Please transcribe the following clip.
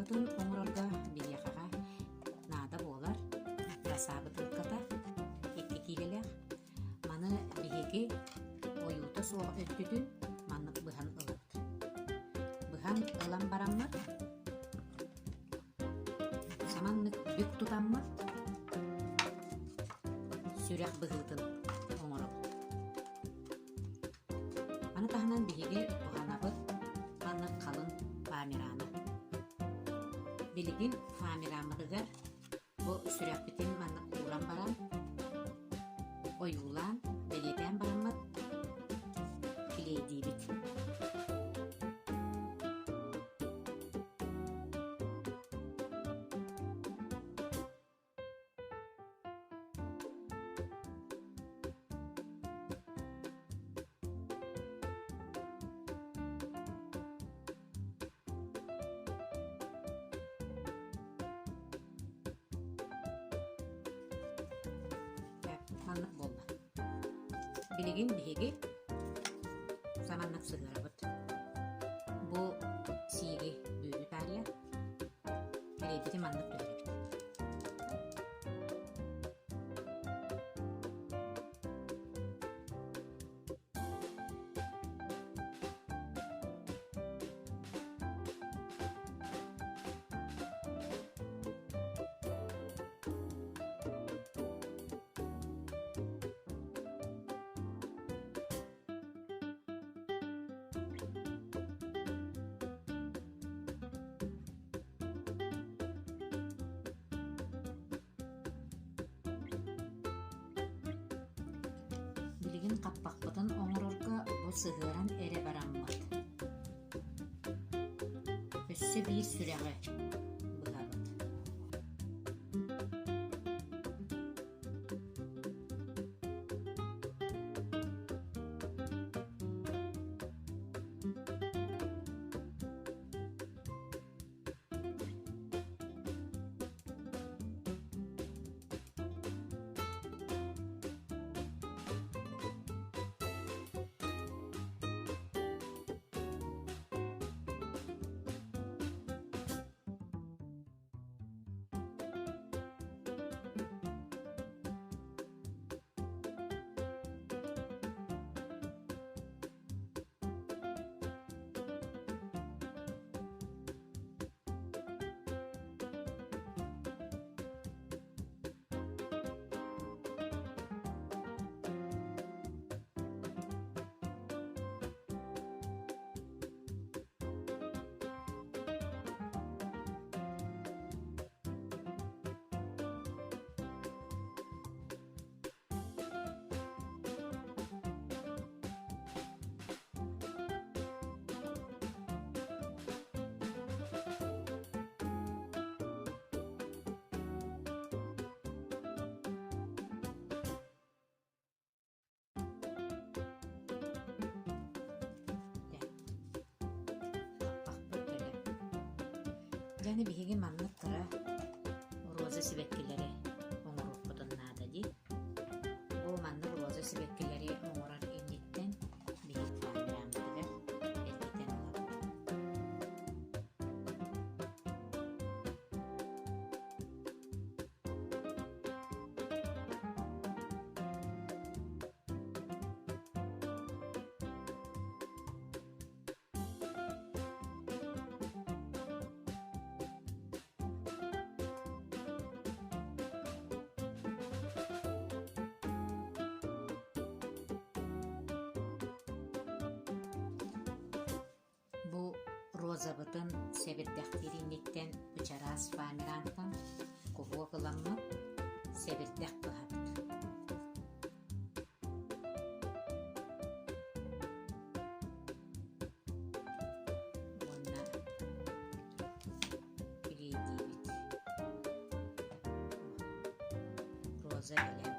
Сабытын оңрорга бирияқаға нада болар. Сабытын ката екке килелер. Маны биһиги ойута суоға өттүдүн маннык быхан ылат. Быхан ылан бараммат. Саманнык бүк тутаммат. Сүрәк быһытын оңорол. Аны таһынан биһиги быханабыт маннык калын фамираны. Билигин фамирамыдыгар бу сүрәк битин маннык уран баран. Oyulan, belediyen baranmat, kileydi bit. Manlık bolma. Biligin biһиги samanlık sığırabıt. Bu siği büyüdü tarya. Keleydi manlık dörebit. Билигин каппакпытын оңорорга бу сыгыран эре бараммат. Өссө бир сүрәгы быһабыт. Jani biһиги manныk kıra роза сибеккилери оңорукпутун наада ди. Бу маннык роза сибеккилери оңорар инниттен биһик фамирамдыгар эркитен олар. Бу розабытын себирдäктери инниттен бычарас фамирантан кубуа кыламмат себирдäк быһабыт. Онна билейди бит. Роза эле